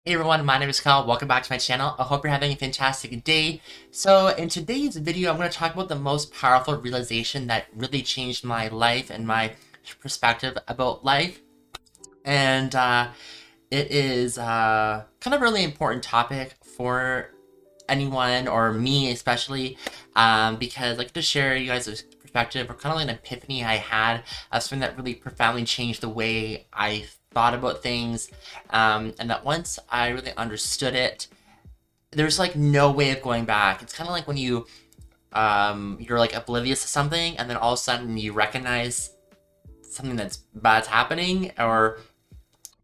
Hey everyone, my name is Kyle. Welcome back to my channel. I hope you're having a fantastic day. So in today's video, I'm going to talk about the most powerful realization that really changed my life and my perspective about life. And it is kind of a really important topic for anyone, or me especially, because I like to share you guys' perspective, or kind of like an epiphany I had of something that really profoundly changed the way I thought about things, and that once I really understood it, there's like no way of going back. It's kind of like when you're like oblivious to something, and then all of a sudden you recognize something that's bad's happening, or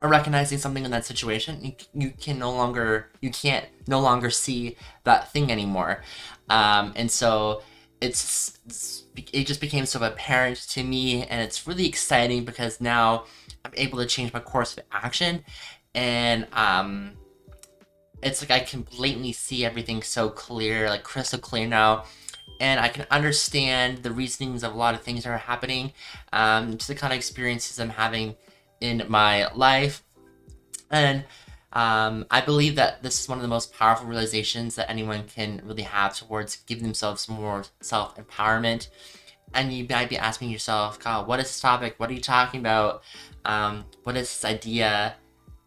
recognizing something in that situation, you can't no longer see that thing anymore, and so it just became so apparent to me, and it's really exciting because now I'm able to change my course of action, and it's like I can blatantly see everything so clear, like crystal clear now, and I can understand the reasonings of a lot of things that are happening, to the kind of experiences I'm having in my life. And I believe that this is one of the most powerful realizations that anyone can really have towards giving themselves more self empowerment. And you might be asking yourself, Kyle, what is this topic? What are you talking about? What is this idea?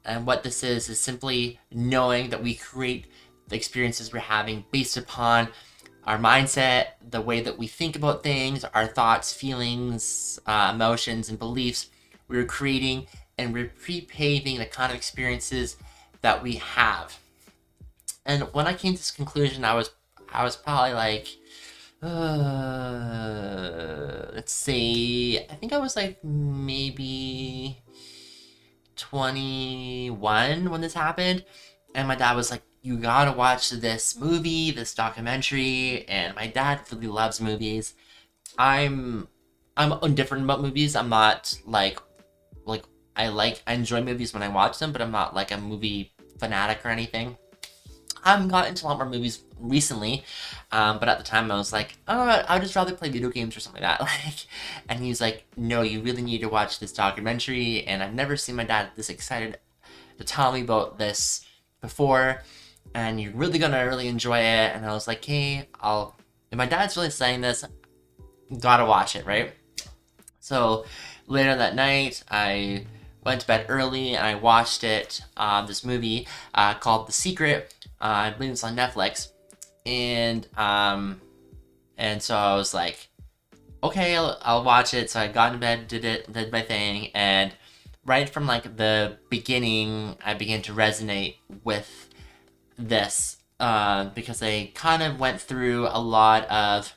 And what this is simply knowing that we create the experiences we're having based upon our mindset, the way that we think about things, our thoughts, feelings, emotions, and beliefs. We're creating and we're pre-paving the kind of experiences that we have. And when I came to this conclusion, I was probably like, let's see, I think I was like maybe 21 when this happened, and my dad was like, "You gotta watch this movie, this documentary." And my dad really loves movies. I'm I'm indifferent about movies. I'm not like I enjoy movies when I watch them, but I'm not like a movie fanatic or anything. I've got into a lot more movies recently, but at the time I was like, oh, I'd just rather play video games or something like that. Like, and he was like, no, you really need to watch this documentary. And I've never seen my dad this excited to tell me about this before, and you're really gonna really enjoy it. And I was like, hey, I'll. If my dad's really saying this, gotta watch it, right? So later that night, I went to bed early and I watched it. This movie called The Secret. I believe it's on Netflix, and so I was like, okay, I'll watch it. So I got in bed, did my thing, and right from like the beginning, I began to resonate with this, because I kind of went through a lot of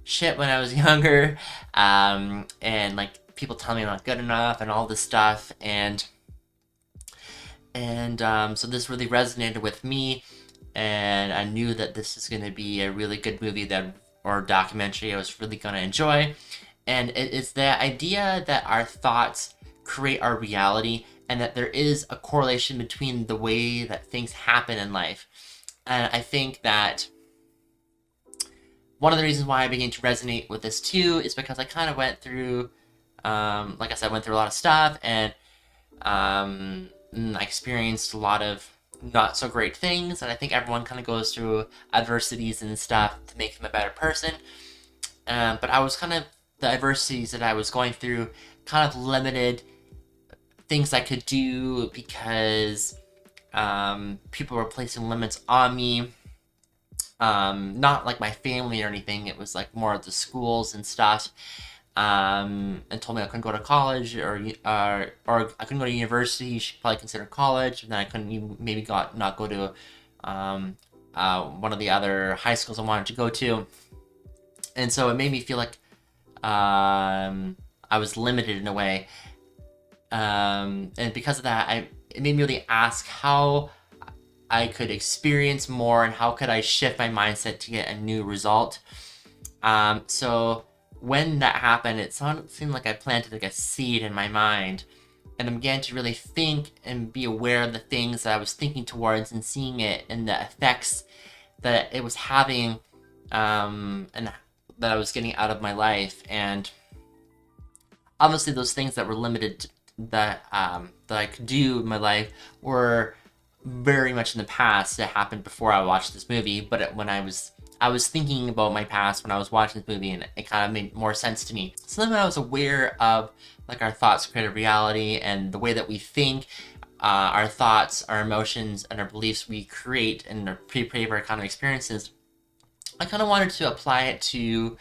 shit when I was younger, and like people tell me I'm not good enough and all this stuff, and so this really resonated with me, and I knew that this is going to be a really good movie that or documentary I was really going to enjoy, and it is the idea that our thoughts create our reality, and that there is a correlation between the way that things happen in life, and I think that one of the reasons why I began to resonate with this too is because I kind of went through, like I said, went through a lot of stuff, and I experienced a lot of not so great things, and I think everyone kind of goes through adversities and stuff to make them a better person. But I was kind of, the adversities that I was going through kind of limited things I could do, because people were placing limits on me. Not like my family or anything. It was like more of the schools and stuff. And told me I couldn't go to college, or I couldn't go to university. You should probably consider college. And then I couldn't even maybe not go to one of the other high schools I wanted to go to. And so it made me feel like I was limited in a way. And because of that, it made me really ask how I could experience more, and how could I shift my mindset to get a new result. So when that happened, seemed like I planted like a seed in my mind, and I began to really think and be aware of the things that I was thinking towards, and seeing it and the effects that it was having, and that I was getting out of my life. And obviously those things that were limited, that I could do in my life, were very much in the past. It happened before I watched this movie, but when I was thinking about my past when I was watching this movie, and it kind of made more sense to me. So then when I was aware of like our thoughts create a reality, and the way that we think, our thoughts, our emotions, and our beliefs we create and pre-pay our kind of experiences, I kind of wanted to apply it to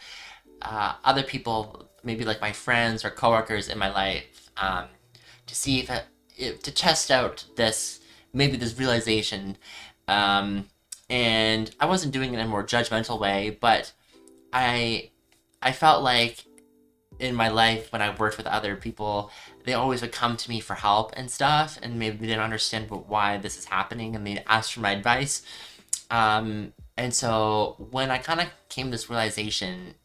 other people, maybe like my friends or coworkers in my life, to see if to test out this realization. Um, and I wasn't doing it in a more judgmental way, but I I felt like in my life when I worked with other people, they always would come to me for help and stuff, and maybe they didn't understand why this is happening, and they'd ask for my advice. And so when I kind of came to this realization,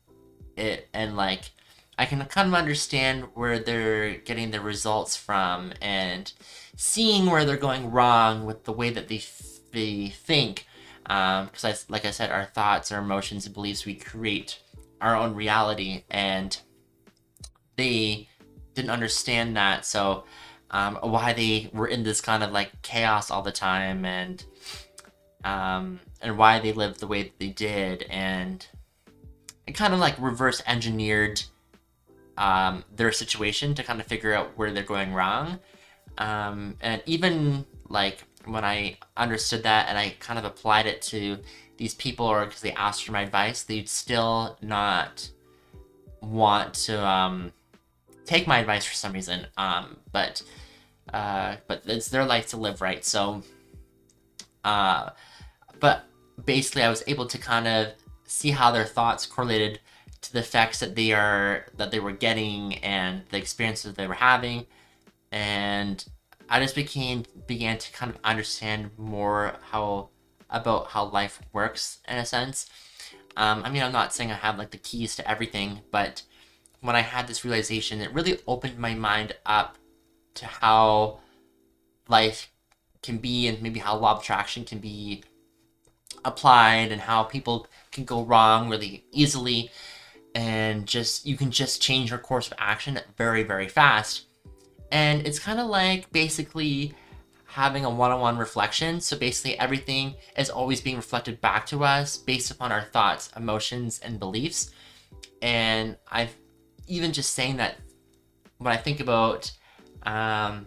it and like I can kind of understand where they're getting their results from, and seeing where they're going wrong with the way that they think. Because like I said, our thoughts, our emotions, and beliefs, we create our own reality, and they didn't understand that. So why they were in this kind of like chaos all the time, and why they lived the way that they did, and it kind of like reverse engineered their situation to kind of figure out where they're going wrong. And even like when I understood that and I kind of applied it to these people, or because they asked for my advice, they'd still not want to take my advice for some reason. But it's their life to live, right? So, but basically, I was able to kind of see how their thoughts correlated to the effects that they were getting and the experiences they were having, and I just began to kind of understand more about how life works in a sense. I mean, I'm not saying I have like the keys to everything, but when I had this realization, it really opened my mind up to how life can be, and maybe how law of attraction can be applied, and how people can go wrong really easily, and just you can just change your course of action very, very fast. And it's kind of like basically having a one-on-one reflection. So basically everything is always being reflected back to us based upon our thoughts, emotions, and beliefs. And I've even just saying that, when I think about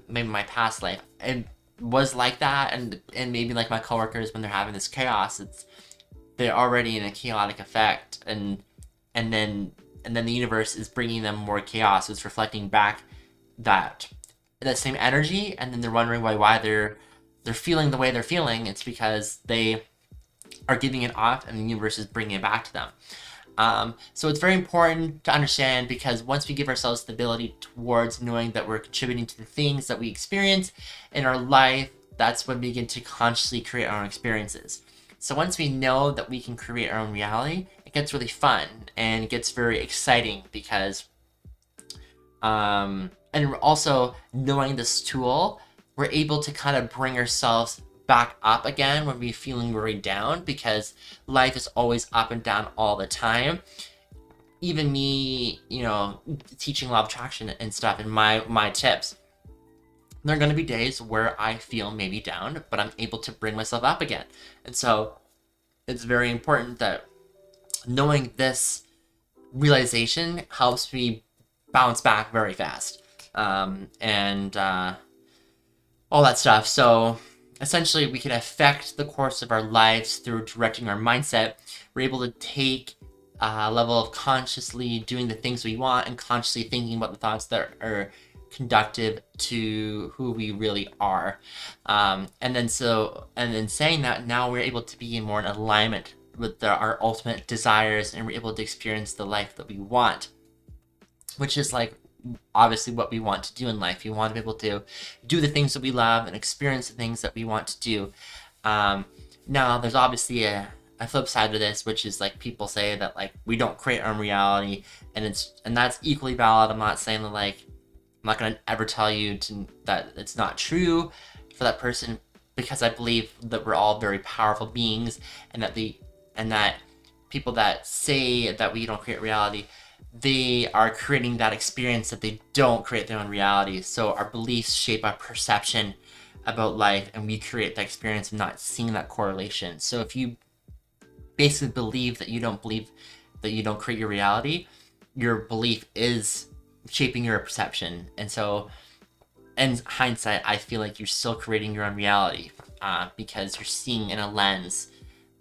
maybe my past life, it was like that, and maybe like my coworkers, when they're having this chaos, they're already in a chaotic effect, and then the universe is bringing them more chaos. It's reflecting back that same energy, and then they're wondering why they're feeling the way they're feeling. It's because they are giving it off, and the universe is bringing it back to them. So it's very important to understand, because once we give ourselves the ability towards knowing that we're contributing to the things that we experience in our life, that's when we begin to consciously create our own experiences. So once we know that we can create our own reality, it gets really fun, and it gets very exciting, because and also knowing this tool, we're able to kind of bring ourselves back up again when we're feeling very down, because life is always up and down all the time. Even me, teaching law of attraction and stuff, and my tips, there are going to be days where I feel maybe down, but I'm able to bring myself up again. And so it's very important that knowing this realization helps me bounce back very fast, and all that stuff. So essentially, we can affect the course of our lives through directing our mindset. We're able to take a level of consciously doing the things we want, and consciously thinking about the thoughts that are conductive to who we really are. And then saying that, now we're able to be more in alignment with our ultimate desires, and we're able to experience the life that we want, which is like obviously what we want to do in life. We want to be able to do the things that we love and experience the things that we want to do. Now, there's obviously a flip side to this, which is like people say that like we don't create our own reality, and that's equally valid. I'm not saying that like I'm not gonna ever tell you that it's not true for that person, because I believe that we're all very powerful beings, and that people that say that we don't create reality, they are creating that experience that they don't create their own reality. So our beliefs shape our perception about life, and we create the experience of not seeing that correlation. So if you basically believe that you don't create your reality, your belief is shaping your perception. And so in hindsight, I feel like you're still creating your own reality, because you're seeing in a lens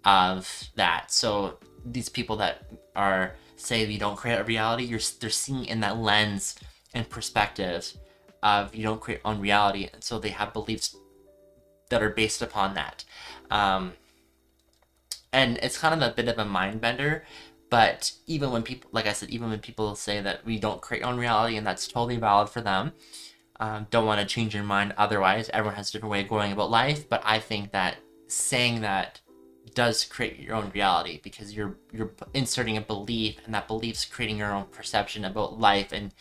of that. So these people that are say you don't create a reality, they're seeing in that lens and perspective of you don't create own reality, and so they have beliefs that are based upon that. And it's kind of a bit of a mind bender, but even when people, like I said, even when people say that we don't create our own reality, and that's totally valid for them, don't want to change your mind otherwise. Everyone has a different way of going about life, but I think that saying that does create your own reality, because you're inserting a belief, and that belief's creating your own perception about life, and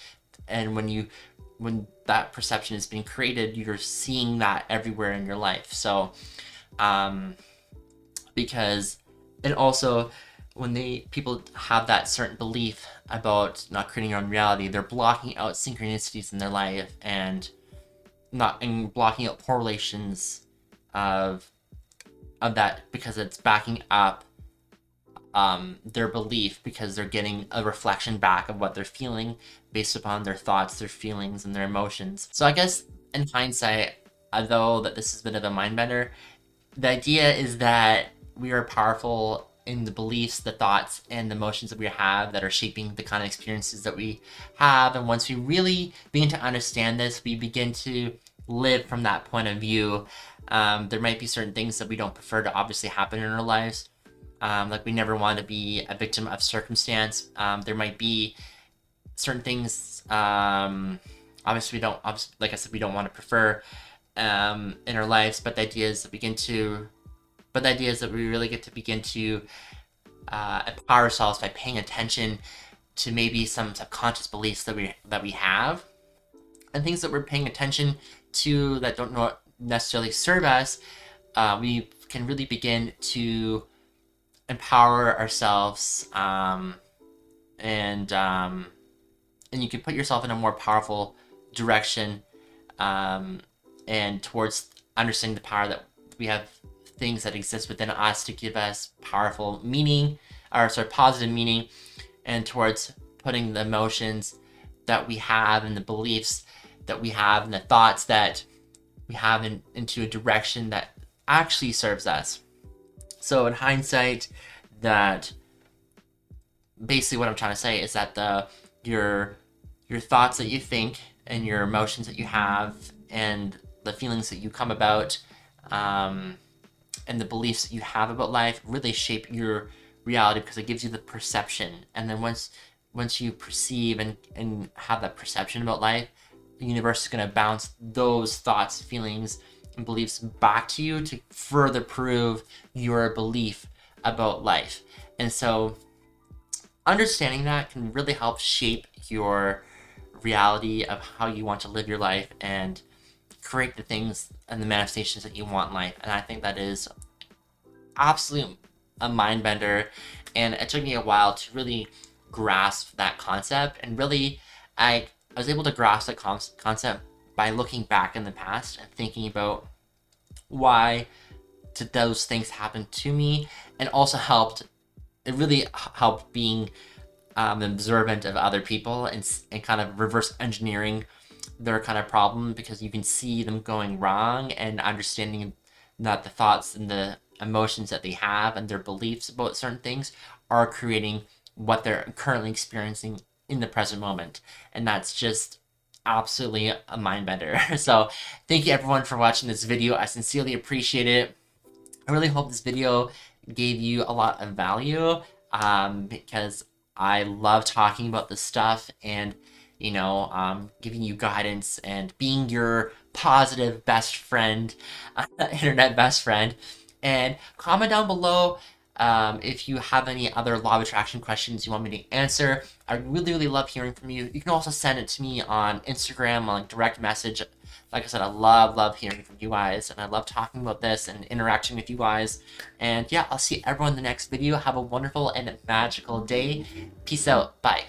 when that perception is being created, you're seeing that everywhere in your life. So because, and also when people have that certain belief about not creating your own reality, they're blocking out synchronicities in their life, and blocking out correlations of that, because it's backing up their belief, because they're getting a reflection back of what they're feeling based upon their thoughts, their feelings, and their emotions. So I guess in hindsight, although that this has been a bit of a mind bender, the idea is that we are powerful in the beliefs, the thoughts, and the emotions that we have that are shaping the kind of experiences that we have. And once we really begin to understand this, we begin to live from that point of view. There might be certain things that we don't prefer to obviously happen in our lives. Like we never want to be a victim of circumstance. There might be certain things, obviously like I said, we don't want to prefer in our lives, but the idea is that we really get to begin to empower ourselves by paying attention to maybe some subconscious beliefs that we have, and things that we're paying attention to that don't necessarily serve us. We can really begin to empower ourselves, and you can put yourself in a more powerful direction, and towards understanding the power that we have, things that exist within us to give us powerful meaning, or positive meaning, and towards putting the emotions that we have, and the beliefs that we have, and the thoughts that we have into a direction that actually serves us. So in hindsight, that basically what I'm trying to say is that your thoughts that you think, and your emotions that you have, and the feelings that you come about, and the beliefs that you have about life really shape your reality, because it gives you the perception. And then once you perceive and have that perception about life, the universe is going to bounce those thoughts, feelings, and beliefs back to you to further prove your belief about life. And so understanding that can really help shape your reality of how you want to live your life, and create the things and the manifestations that you want in life. And I think that is absolutely a mind bender, and it took me a while to really grasp that concept. And really, I was able to grasp that concept by looking back in the past and thinking about why did those things happen to me, and also it really helped being observant of other people, and kind of reverse engineering their kind of problem, because you can see them going wrong, and understanding that the thoughts and the emotions that they have and their beliefs about certain things are creating what they're currently experiencing in the present moment. And that's just absolutely a mind bender. So thank you everyone for watching this video. I sincerely appreciate it. I really hope this video gave you a lot of value, because I love talking about this stuff, and giving you guidance and being your positive best friend, internet best friend. And comment down below if you have any other law of attraction questions you want me to answer. I really, really love hearing from you. You can also send it to me on Instagram, on direct message. Like I said, I love hearing from you guys, and I love talking about this and interacting with you guys. And yeah, I'll see everyone in the next video. Have a wonderful and magical day. Peace out. Bye.